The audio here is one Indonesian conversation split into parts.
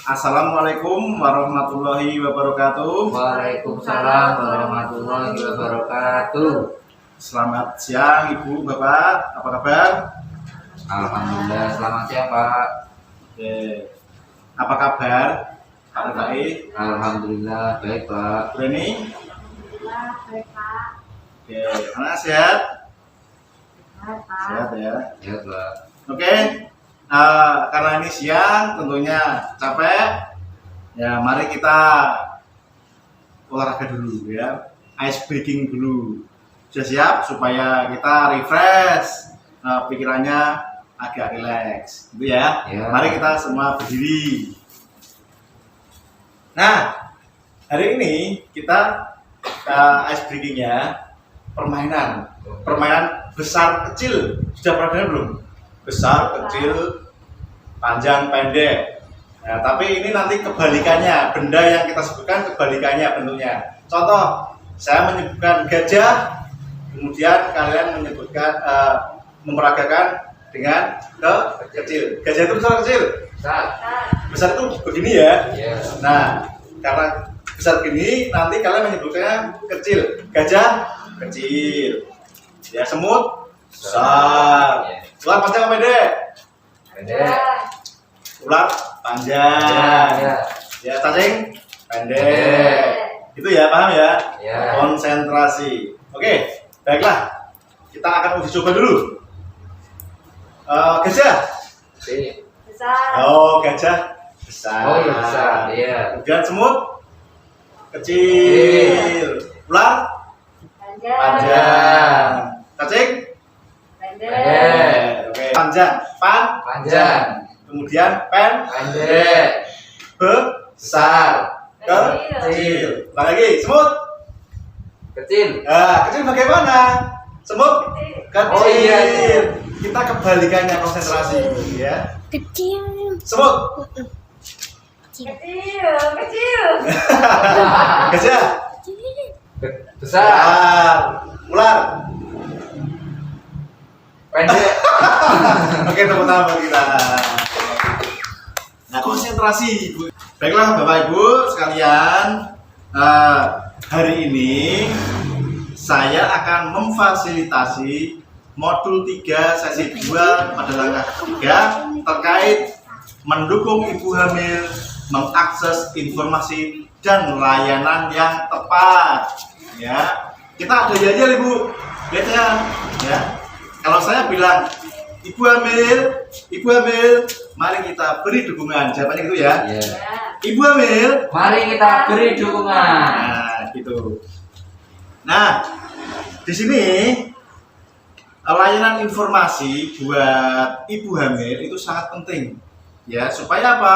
Assalamualaikum warahmatullahi wabarakatuh. Waalaikumsalam warahmatullahi wabarakatuh. Selamat siang Ibu, Bapak, apa kabar? Alhamdulillah, selamat siang Pak. Oke. Apa kabar? Pak baik. Alhamdulillah baik Pak. Bu Reni? Alhamdulillah, baik Pak. Oke, anak sehat? Sehat Pak. Sehat ya. Ya Pak. Oke. Karena ini siang, tentunya capek. Ya, mari kita olahraga dulu ya. Ice breaking dulu. Sudah siap supaya kita refresh, pikirannya agak rileks, gitu ya. Ya. Mari kita semua berdiri. Nah, hari ini kita ice breaking-nya permainan besar kecil. Sudah pernah dengar belum? Besar kecil, panjang pendek. Nah, tapi ini nanti kebalikannya, benda yang kita sebutkan kebalikannya bentuknya. Contoh, saya menyebutkan gajah, kemudian kalian menyebutkan memeragakan dengan kecil. Gajah itu besar kecil. Besar itu begini ya. Yes. Nah, karena besar gini, nanti kalian menyebutnya kecil. Gajah kecil. Ya, semut besar. Ular panjang apa pendek? Pendek. Ular panjang. Ya. Ya, cacing pendek. Itu ya, paham ya? Ya. Konsentrasi. Oke, baiklah. Kita akan uji coba dulu. Gajah. Si. Besar. Oh, gajah besar. Oh iya besar. Iya. Kemudian semut kecil. Ular Panjang. panjang. Cacing Pendek. oke. Panjang. Panjang. Kemudian Pendek. besar. Kecil. Lagi semut. Kecil. Kecil bagaimana? Semut kecil. Oh, iya. Kita kebalikannya konsentrasi ya. Kecil. Semut. Kecil. Kecil. Gajah. Besar. Ular. Pendek. Oke, tepuk tangan buat kita. Nah, konsentrasi. Baiklah Bapak Ibu sekalian, hari ini saya akan memfasilitasi modul 3 sesi 2 pada langkah 3 terkait mendukung ibu hamil mengakses informasi dan layanan yang tepat. Ya, kita ada aja Ibu, lihat ya. Kalau saya bilang ibu hamil, mari kita beri dukungan. Jawabannya gitu ya. Iya. Ibu hamil, Mari kita beri dukungan. nah gitu. Nah, di sini layanan informasi buat ibu hamil itu sangat penting, ya. Supaya apa?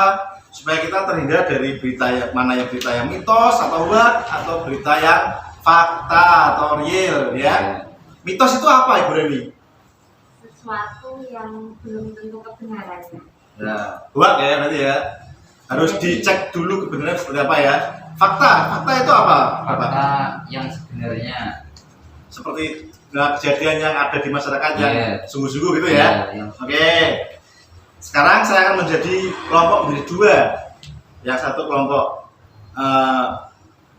Supaya kita terhindar dari berita yang berita yang mitos atau hoax atau berita yang fakta atau real, ya. Mitos itu apa, Ibu Reni? Sesuatu yang belum tentu kebenarannya. Nah, hoax ya berarti ya. Harus dicek dulu kebenaran seperti apa ya. Fakta itu apa? Fakta yang sebenarnya. Seperti kejadian yang ada di masyarakat yang Iya. sungguh-sungguh gitu ya. Iya, yang Oke. Sekarang saya akan menjadi kelompok menjadi 2. Yang satu kelompok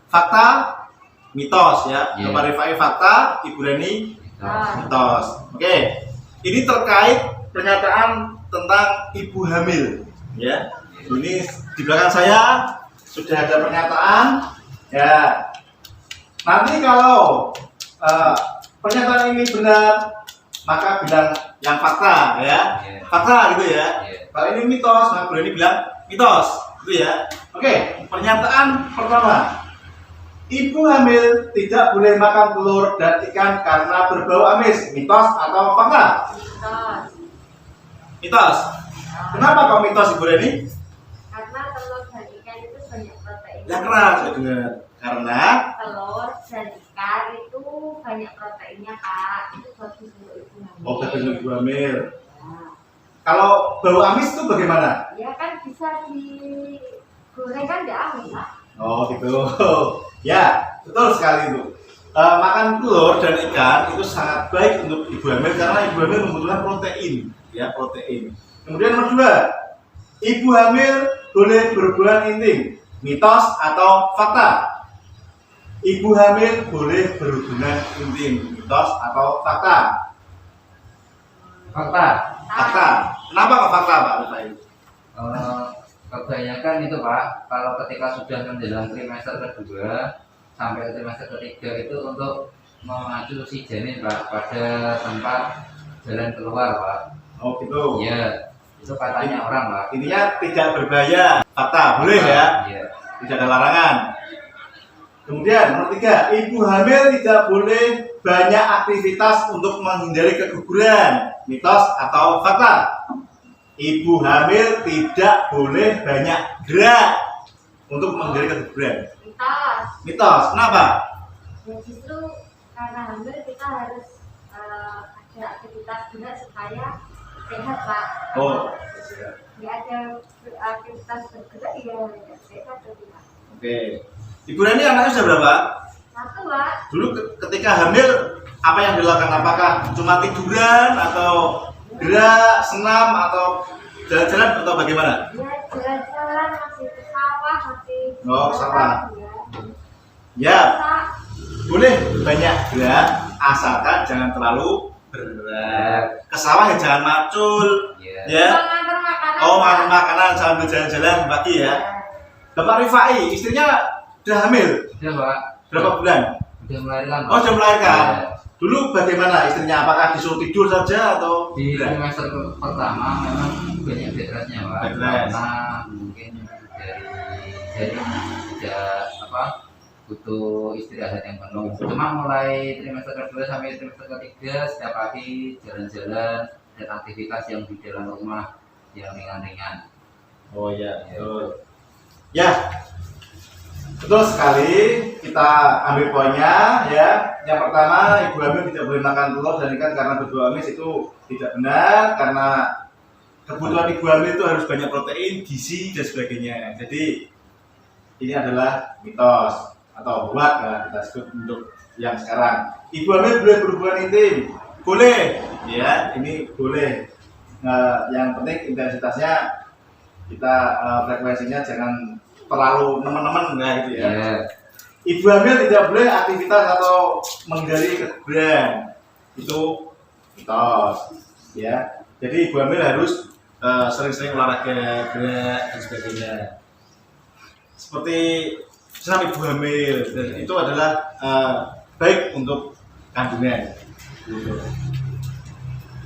fakta, mitos ya. Iya. Bapak Rifai fakta, Ibu Reni mitos. Oke. Ini terkait pernyataan tentang ibu hamil ya. Ini di belakang saya sudah ada pernyataan ya. Nanti kalau pernyataan ini benar, maka bilang yang fakta ya. Iya. Fakta gitu ya. Iya. Kalau ini mitos, maka boleh dibilang mitos gitu ya. Oke, pernyataan pertama. Ibu hamil tidak boleh makan telur dan ikan karena berbau amis. Mitos atau fakta? Mitos. Mitos. Kenapa kau mitos, Ibu Reni? Karena telur dan ikan itu banyak protein. Ya keras, saya dengar. Karena Telur dan ikan itu banyak proteinnya Kak. Itu bagus untuk ibu hamil. oh bagus untuk ibu hamil. Ya. Kalau bau amis itu bagaimana? Ya kan bisa digoreng kan nggak amis Pak. Oh gitu. Ya, betul sekali itu. Makan telur dan ikan itu sangat baik untuk ibu hamil karena ibu hamil membutuhkan protein, ya protein. Kemudian nomor 2, ibu hamil boleh berhubungan intim, mitos atau fakta? Ibu hamil boleh berhubungan intim, mitos atau fakta? Fakta. Fakta. Kenapa kok fakta, Pak Rifai? Kebanyakan itu Pak, kalau ketika sudah menjelang trimester kedua sampai trimester ketiga itu untuk mengacu si janin Pak pada tempat jalan keluar Pak. Oh gitu. Iya, itu katanya orang Pak. Intinya tidak berbahaya. Fakta, boleh ya? Iya. Tidak ada larangan. Kemudian nomor 3, ibu hamil tidak boleh banyak aktivitas untuk menghindari keguguran, mitos atau fakta? Ibu hamil tidak boleh banyak gerak untuk menghindari keguguran, Mitos. mitos. Kenapa? Ya justru karena hamil kita harus ada aktivitas juga supaya sehat Pak. Oh, Ya ada aktivitas bergerak ya sehat tuh Pak. oke. Ibu Rani anaknya sudah berapa? Satu Pak. Dulu ketika hamil apa yang dilakukan? Apakah cuma tiduran atau gerak, senam atau jalan-jalan atau bagaimana? Ya jalan-jalan masih ke sawah masih. Oh, ke sawah. Ya. Ya, Bisa. boleh banyak gerak asalkan jangan terlalu bergerak. Ke sawah ya jangan macul, Iya. ya. Mengantar makanan. Oh, makan makanan sambil jalan-jalan pagi ya. Bapak Rifai, istrinya udah hamil Sudah Pak. berapa bulan? Udah melahirkan Pak. Oh, sudah melahirkan. Iya. Dulu bagaimana istrinya? Apakah disuruh tidur saja atau Di gerak? trimester pertama memang banyak bed restnya Pak. Bed rest. Karena mungkin dari tidak apa butuh istirahat yang penuh. Cuma mulai trimester kedua sampai trimester ketiga setiap pagi jalan-jalan dan aktivitas yang di dalam rumah yang ringan-ringan. Oh ya, betul. Ya, betul sekali. Kita ambil poinnya ya. Yang pertama, ibu hamil tidak boleh makan telur dan ikan karena berbau amis, itu tidak benar karena kebutuhan ibu hamil itu harus banyak protein, gizi dan sebagainya. Jadi ini adalah mitos atau hoax ya, kita sebut untuk yang sekarang. Ibu hamil boleh berhubungan intim, boleh ya, ini boleh. Yang penting intensitasnya kita frekuensinya jangan terlalu nemen-nemen ya gitu ya. Iya. Ibu hamil tidak boleh aktivitas atau menghindari keguguran, itu mitos ya. Jadi ibu hamil harus sering-sering olahraga, gerak dan sebagainya. Seperti senam ibu hamil dan itu adalah baik untuk kandungan.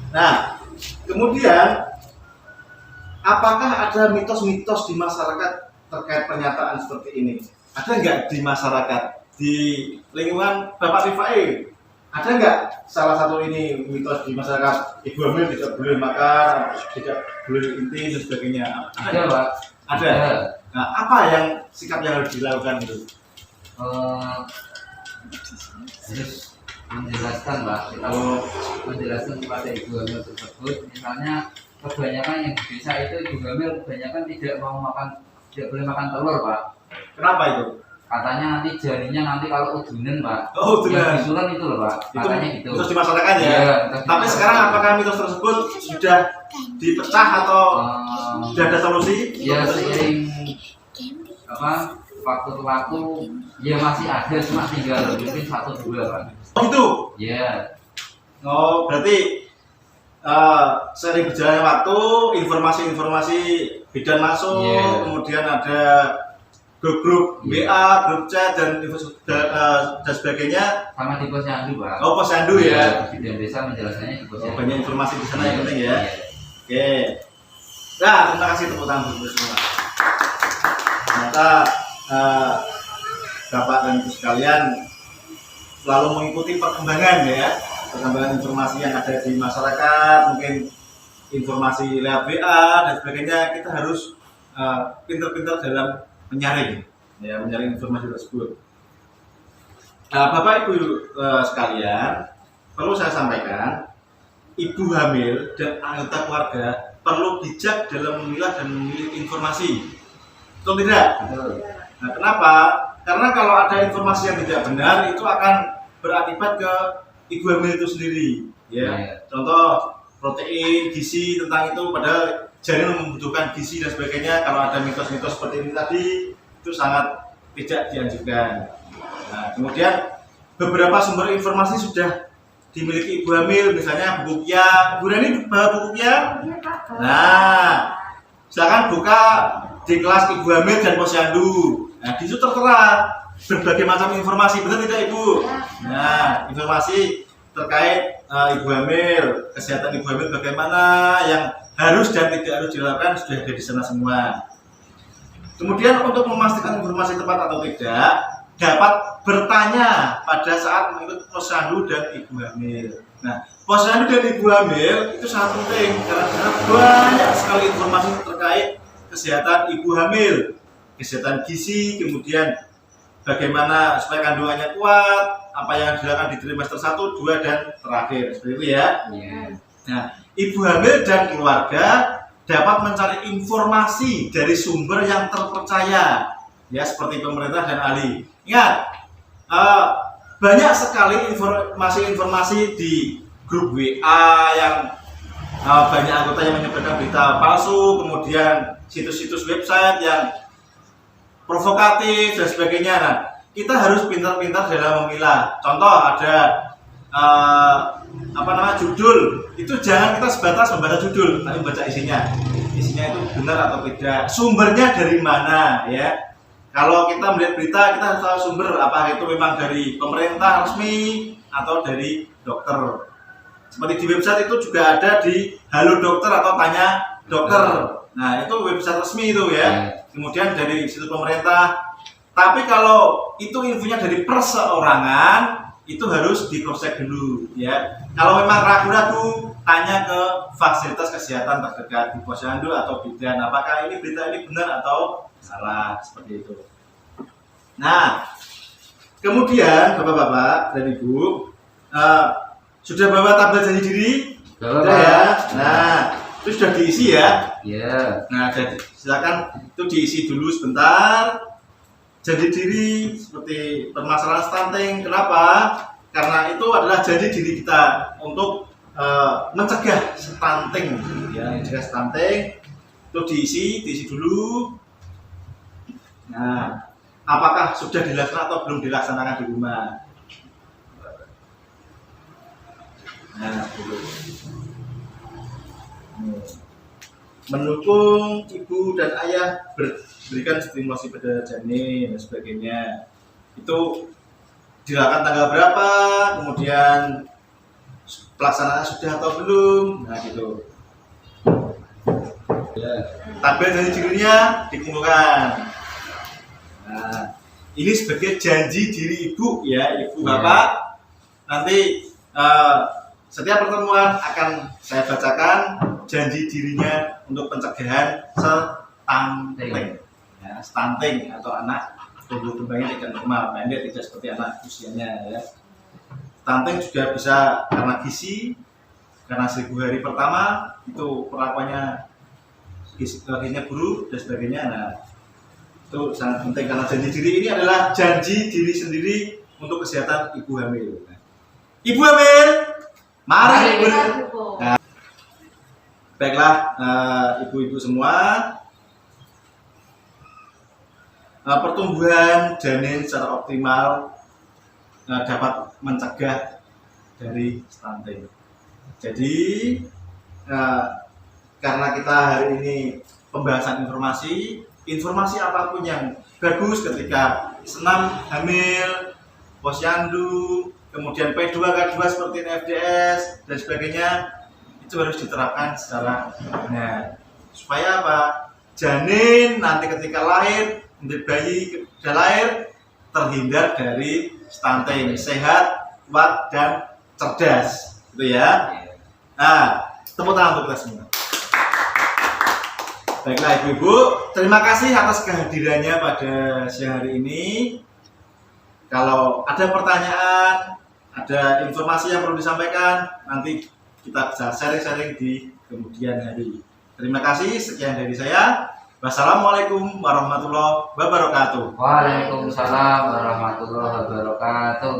Nah, kemudian apakah ada mitos-mitos di masyarakat terkait pernyataan seperti ini? Ada nggak di masyarakat, di lingkungan Bapak Rifai? Ada nggak salah satu ini mitos di masyarakat? Ibu hamil tidak boleh makan, tidak boleh intim dan sebagainya. Ada Pak. Ada. Nah, apa yang sikap yang harus dilakukan itu? Harus menjelaskan Pak. Kita menjelaskan kepada ibu hamil tersebut. Misalnya kebanyakan yang di desa itu ibu hamil kebanyakan tidak mau makan, tidak boleh makan telur Pak. Kenapa itu? Katanya nanti janinnya nanti kalau udunan Pak. Oh, udunan. Yang disulan itu loh Pak. Katanya gitu. Mitos di masyarakat ya. Iya, mitos di Tapi masyarakat. sekarang apakah mitos tersebut sudah dipecah atau sudah ada solusi? Ya seiring apa waktu ke waktu ya masih ada, cuma tinggal mungkin 1-2 Pak. Oh gitu. Ya. Oh, berarti sering berjalannya waktu, informasi-informasi bidan masuk, Yeah. kemudian ada grup-grup WA, grup chat dan dan sebagainya. Sama di posyandu Pak. Oh, posyandu ya. Di desa menjelaskannya di Oh, posyandu. banyak informasi di sana yang penting ya. Iya. Oke. Nah, terima kasih tepuk tangan untuk semua. Ternyata Bapak dan Ibu sekalian selalu mengikuti perkembangan ya, perkembangan informasi yang ada di masyarakat, mungkin informasi lewat WA dan sebagainya. Kita harus pintar-pintar dalam menyaring, ya, menyaring informasi tersebut. Bapak Ibu sekalian, perlu saya sampaikan, ibu hamil dan anggota keluarga perlu bijak dalam memilah dan memilih informasi. Betul tidak? Betul. Nah, kenapa? Karena kalau ada informasi yang tidak benar itu akan berakibat ke ibu hamil itu sendiri. Ya. Iya. Contoh protein, gizi tentang itu padahal janin membutuhkan gizi dan sebagainya. Kalau ada mitos-mitos seperti ini tadi, itu sangat tidak dianjurkan. Nah, kemudian beberapa sumber informasi sudah dimiliki ibu hamil, misalnya buku Kia. Bu Reni bawa buku Kia? Iya, Pak. Nah, silakan buka di kelas ibu hamil dan posyandu. Nah, di situ tertera berbagai macam informasi, benar tidak Ibu? Nah, informasi terkait ibu hamil, kesehatan ibu hamil bagaimana, yang harus dan tidak harus dilakukan sudah ada di sana semua. Kemudian untuk memastikan informasi tepat atau tidak, dapat bertanya pada saat mengikut posyandu dan ibu hamil. Nah, posyandu dan ibu hamil itu sangat penting karena banyak sekali informasi terkait kesehatan ibu hamil, kesehatan gizi, kemudian bagaimana supaya kandungannya kuat, apa yang dilakukan di trimester 1, 2, dan terakhir. Seperti itu ya. Iya. Nah, ibu hamil dan keluarga dapat mencari informasi dari sumber yang terpercaya, ya seperti pemerintah dan ahli. Ingat, banyak sekali informasi-informasi di grup WA yang banyak anggota yang menyebarkan berita palsu, kemudian situs-situs website yang provokatif dan sebagainya. Nah, kita harus pintar-pintar dalam memilah. Contoh ada judul, itu jangan kita sebatas membaca judul, tapi baca isinya. Isinya itu benar atau tidak, sumbernya dari mana ya. Kalau kita melihat berita, kita harus tahu sumber, apakah itu memang dari pemerintah resmi atau dari dokter. Seperti di website itu juga ada di Halo Dokter atau Tanya Dokter. Nah, itu website resmi itu ya. Kemudian dari situs pemerintah. Tapi kalau itu infonya dari perseorangan, itu harus di cross check dulu ya. Kalau memang ragu-ragu, tanya ke fasilitas kesehatan terdekat di posyandu atau bidan, apakah ini berita ini benar atau salah, seperti itu. Nah, kemudian Bapak-bapak dan Ibu sudah bawa tabel janji diri? Sudah ya. Nah, itu sudah diisi ya? Iya. Nah, jadi silakan itu diisi dulu sebentar. Janji diri seperti permasalahan stunting. Kenapa? Karena itu adalah janji diri kita untuk mencegah stunting, ya, mencegah stunting. Itu diisi dulu. Nah, apakah sudah dilaksanakan atau belum dilaksanakan di rumah? Nah, dulu. Mendukung ibu dan ayah berikan stimulasi pada janin dan sebagainya. Itu dilakukan tanggal berapa, kemudian pelaksanaan sudah atau belum, nah gitu. Ya. Tabel janji dirinya dikumpulkan. Nah, ini sebagai janji diri ibu ya, ibu bapak. Nanti setiap pertemuan akan saya bacakan janji dirinya untuk pencegahan stunting, ya, stunting atau anak tumbuh kembangnya tidak normal, pendek, tidak seperti anak usianya ya. Stunting juga bisa karena gizi, karena 1000 hari pertama itu perlakuannya gizinya buruk dan sebagainya. Nah, itu sangat penting karena janji diri ini adalah janji diri sendiri untuk kesehatan ibu hamil. Nah, ibu hamil, mari nah, baiklah ibu-ibu semua, pertumbuhan janin secara optimal dapat mencegah dari stunting. Jadi karena kita hari ini pembahasan informasi apapun yang bagus ketika senam hamil, posyandu, kemudian P2 K2 seperti FDS dan sebagainya, itu harus diterapkan secara benar. Supaya apa? Janin nanti ketika lahir, menjadi bayi sudah lahir, terhindar dari stunting, sehat, kuat, dan cerdas, gitu ya. Nah, tepuk tangan untuk kita semua. Baiklah ibu-ibu, terima kasih atas kehadirannya pada siang hari ini. Kalau ada pertanyaan, ada informasi yang perlu disampaikan, nanti kita bisa sharing-sharing di kemudian hari. Terima kasih, sekian dari saya. Wassalamualaikum warahmatullahi wabarakatuh. Waalaikumsalam warahmatullahi wabarakatuh.